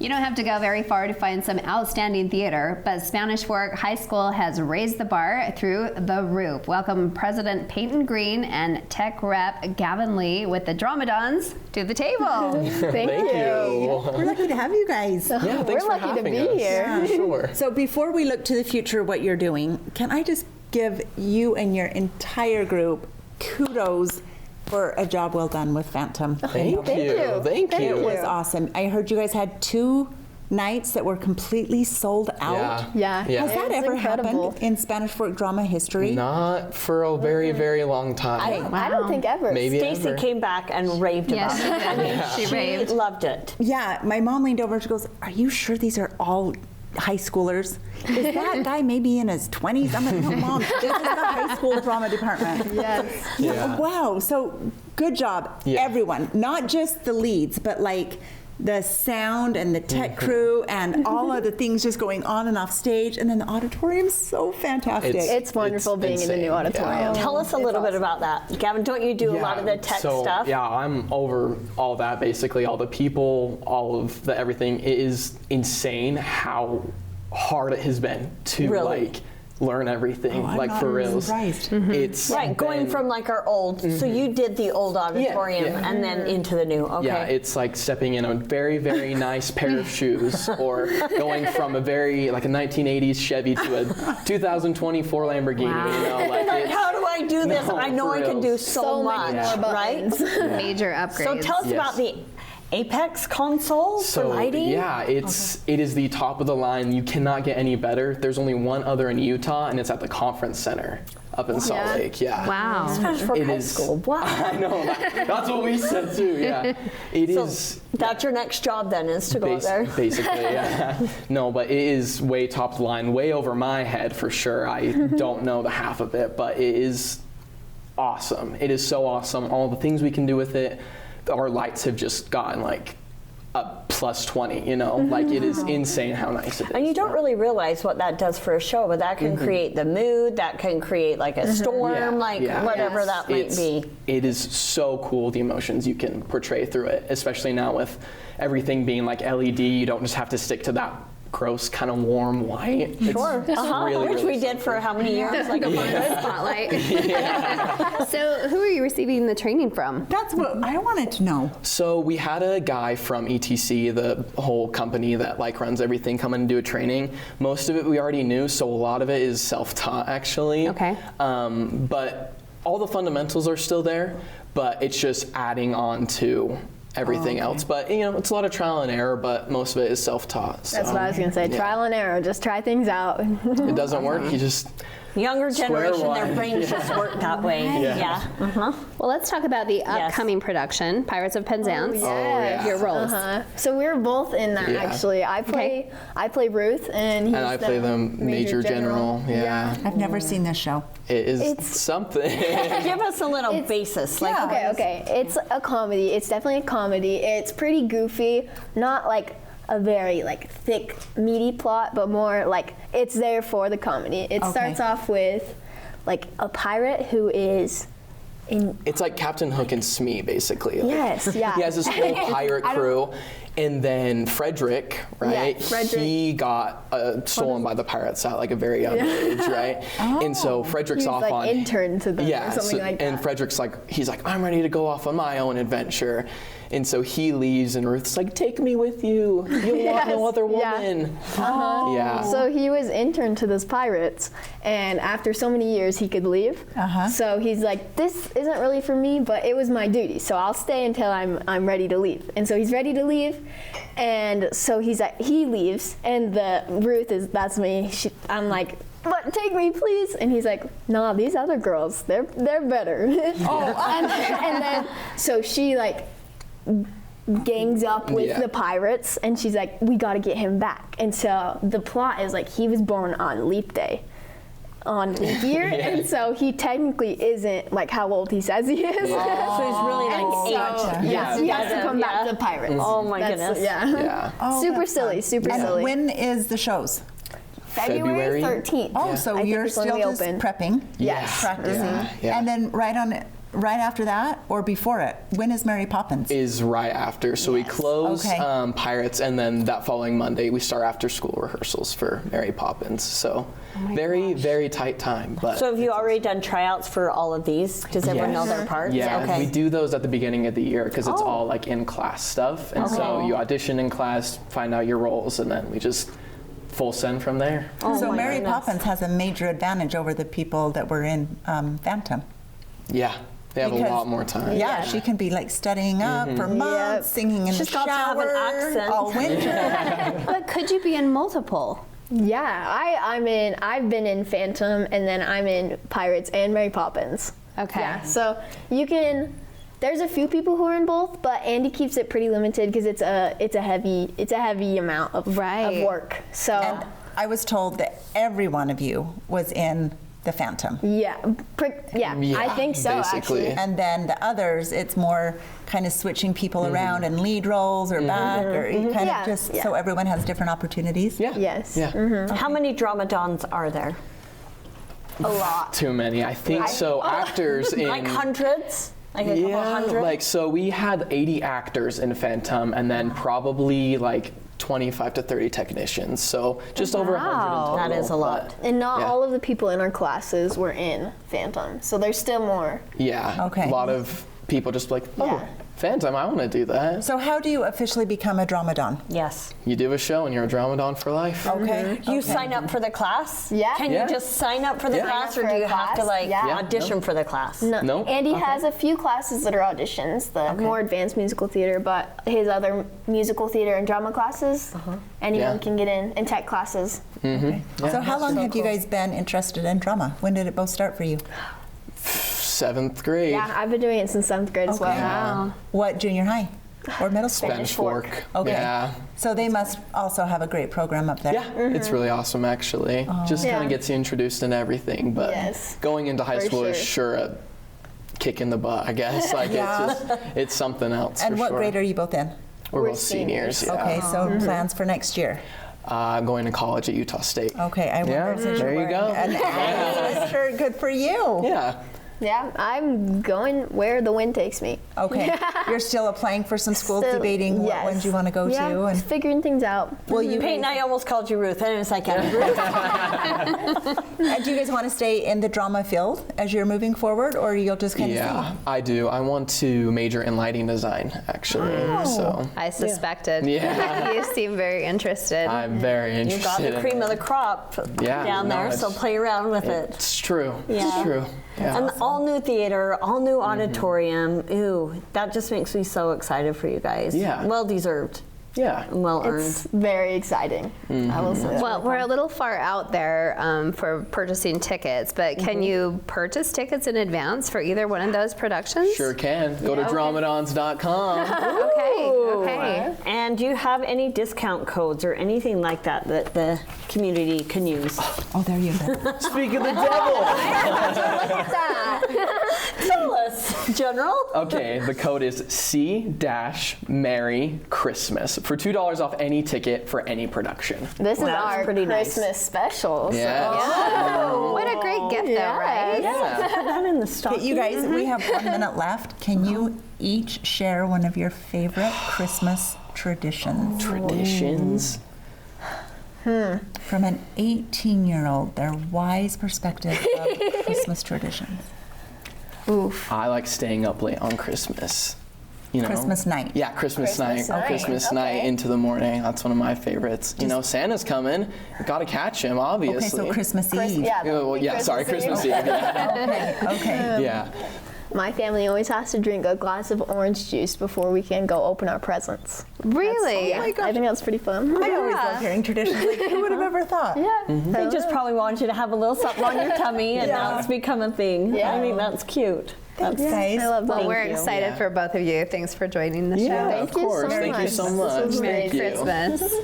You don't have to go very far to find some outstanding theater, but Spanish Fork High School has raised the bar through the roof. Welcome President Peyton Green and Tech Rep Gavin Lee with the DramaDons to the table. Thank you. We're lucky to have you guys. Yeah, thanks for having us. We're lucky to be here. Yeah, sure. So before we look to the future, what you're doing, can I just give you and your entire group kudos for a job well done with Phantom. Thank you. It was awesome. I heard you guys had 2 nights that were completely sold out. Yeah. Has that ever happened in Spanish Fork drama history? Not for a very, very long time. I don't think ever. Maybe Stacy came back and raved about it. I mean, She raved. loved it. Yeah, my mom leaned over and she goes, "Are you sure these are all high schoolers? Is that guy maybe in his 20s? I'm like, no, Mom, this is the high school drama department. Yes. Yeah. Wow, so good job, everyone. Not just the leads, but like the sound and the tech crew and all of the things just going on and off stage. And then the auditorium's so fantastic. It's wonderful being in the new auditorium. Tell us a little bit about that. Gavin, don't you do a lot of the tech stuff? Yeah, I'm over all that, basically, all the people, all of the everything. It is insane how hard it has been to like learn everything, like for reals. Surprised. It's going from like our old, so you did the old auditorium and then into the new, Yeah, it's like stepping in a very, very nice pair of shoes, or going from a very, like a 1980s Chevy to a 2024 Lamborghini, you know, like how do I do this? I know I can do so much, right? Major upgrades. So tell us about the Apex console for lighting? Yeah, it is the top of the line. You cannot get any better. There's only one other in Utah, and it's at the conference center up in Salt Lake. Yeah. Wow. Spanish Fork High School. Wow. I know. That's what we said too. Yeah. It is. That's your next job then, is to go out there. Basically, yeah. No, but it is way top of the line, way over my head for sure. I don't know the half of it, but it is awesome. It is so awesome. All the things we can do with it. Our lights have just gotten like a plus 20, you know, like it is insane how nice it is. And you don't really realize what that does for a show, but that can create the mood, that can create like a storm, whatever that might be. It is so cool, the emotions you can portray through it, especially now with everything being like LED. You don't just have to stick to that gross kind of warm white. Sure. Really, which we did for how many years? Like a good spotlight. So who are you receiving the training from? That's what I wanted to know. So we had a guy from ETC, the whole company that like runs everything, come in and do a training. Most of it we already knew, so a lot of it is self-taught actually. Okay. But all the fundamentals are still there, but it's just adding on to everything else. But you know, it's a lot of trial and error, but most of it is self-taught. So, That's what I was going to say. Trial and error. Just try things out. it doesn't work, you just younger generation, their brains just work that way. Well, let's talk about the upcoming production, Pirates of Penzance. Your roles. So we're both in that actually. I play Ruth, and I play the Major General. Yeah. I've never seen this show. It is something. Give us a little basis. Like okay. It's a comedy. It's definitely a comedy. It's pretty goofy. Not like a very like thick, meaty plot, but more like it's there for the comedy. It starts off with like a pirate who is It's like Captain Hook and Smee, basically. Yes, yeah. He has this whole pirate crew, and then Frederick, right? Yeah, Frederick. He got stolen by the pirates at like a very young age, right? And so Frederick's he was off like on intern to them or something like that. And Frederick's like, he's like, I'm ready to go off on my own adventure. And so he leaves, and Ruth's like, take me with you. You'll want no other woman. Yeah. So he was intern to those pirates, and after so many years, he could leave. So he's like, this isn't really for me, but it was my duty, so I'll stay until I'm ready to leave. And so he's ready to leave, and so he leaves, and that's me. I'm like, but take me, please. And he's like, nah, these other girls, they're better. And then so she like gangs up with the pirates, and she's like, we got to get him back. And so the plot is like, he was born on leap day, on leap year, and so he technically isn't like how old he says he is. So he's really like 8. Yes, he has to come back to pirates. Oh my goodness. Super silly, super silly. When is the shows? February 13th. Oh, so you're still just prepping. Yes. Practicing. And then right on right after that or before it? When is Mary Poppins? Is right after. So we close Okay. Pirates, and then that following Monday we start after school rehearsals for Mary Poppins. So very tight time. But So have you already done tryouts for all of these? Does everyone know their parts? Yeah, Okay. we do those at the beginning of the year because it's all like in class stuff, and so you audition in class, find out your roles, and then we just full send from there. So my Mary goodness. Poppins has a major advantage over the people that were in Phantom. Yeah, they have Because- a lot more time. Yeah, she can be like studying up for months, singing in She's the got to have shower an accent. all winter. But could you be in multiple? Yeah, I've been in Phantom, and then I'm in Pirates and Mary Poppins. Okay. Yeah, so you can. There's a few people who are in both, but Andy keeps it pretty limited because it's a heavy amount of work. So And I was told that every one of you was in the Phantom. yeah, I think so basically. actually. And then the others, it's more kind of switching people around in lead roles or back, or you kind Yeah, of just yeah. so everyone has different opportunities. Yeah. Yes. Yeah. How many DramaDons are there? A lot. Too many. I think so. Actors in Like hundreds? Like a couple hundred? like so we had 80 actors in Phantom, and then probably like 25 to 30 technicians. So just over 100 in total. That is a lot. but And not Yeah. all of the people in our classes were in Phantom, so there's still more. Yeah. Okay. A lot of people just like, oh, Yeah. Phantom, I want to do that. So how do you officially become a DramaDon? Yes. You do a show and you're a DramaDon for life. Okay. You sign up for the class? Yeah. Can Yeah. you just sign up for the Yeah. class, Sign or up do for you a have to class? like Yeah. audition for the class? No. No? Andy has a few classes that are auditions, the more advanced musical theater, but his other musical theater and drama classes, anyone Yeah. can get in, and tech classes. So how long have you guys been interested in drama? When did it both start for you? 7th grade. Yeah, I've been doing it since 7th grade as well. Yeah. What, junior high or middle school? Spanish Fork. Okay. Yeah. So they must also have a great program up there. Yeah, it's really awesome actually. Just kind Yeah. of gets you introduced into everything, but Yes. going into high For school is sure. sure a kick in the butt, I guess. Like it's something else. And for what sure. grade are you both in? We're both seniors. Yeah. Okay, so plans for next year. Going to college at Utah State. Okay, I Yeah, wonder since there you're you go. wearing an Aggies shirt, good for you. Yeah. Yeah, I'm going where the wind takes me. Okay, you're still applying for some schools, Still- debating what yes. ones you want to go Yeah, to, and figuring things out. will you? Peyton, I almost called you Ruth, and it was like, Ruth. And do you guys want to stay in the drama field as you're moving forward, or you'll just kind of Yeah, see? I do. I want to major in lighting design, actually. So I suspected. Yeah. You seem very interested. I'm very You interested. got the in cream of it. the crop Yeah, down no, there, so it's- play around with it. It's true. Yeah. It's true. Yeah. And all new theater, all new auditorium. Ooh, that just makes me so excited for you guys. Yeah. Well deserved Yeah. and well It's earned. very exciting. I will say that. Well, we're a little far out there for purchasing tickets, but can you purchase tickets in advance for either one of those productions? Sure can. Go to DramaDons.com. Okay. And do you have any discount codes or anything like that that the community can use? Oh, there you go. Speak of the devil. Tell us, General. Okay, the code is C-Merry Christmas for $2 off any ticket for any production. This is That's our pretty nice. Christmas special. Yes. Oh, what a great gift, though, right? Yeah. Put that in the stocking. You guys, we have 1 minute left. Can you each share one of your favorite Christmas traditions? Traditions. From an 18-year-old, their wise perspective of Christmas traditions. I like staying up late on Christmas. You know? Christmas night. Yeah, Christmas night. Christmas night into the morning. That's one of my favorites. You know, Santa's coming. You gotta catch him, obviously. Okay, so Christmas Eve. Yeah, Oh, well, yeah, sorry, Christmas Eve. Yeah. Okay. Yeah. My family always has to drink a glass of orange juice before we can go open our presents. Really? I think that's pretty fun. I always love hearing traditions. Like, who would have ever thought? Yeah. They just probably wanted you to have a little something on your tummy, and now it's become a thing. Yeah. I mean, that's cute. Thanks, guys. I love that. Well, we're you. excited for both of you. Thanks for joining the show. Yeah, of Thank you so course. Thank you much. so This much. was Merry Thank you. Christmas.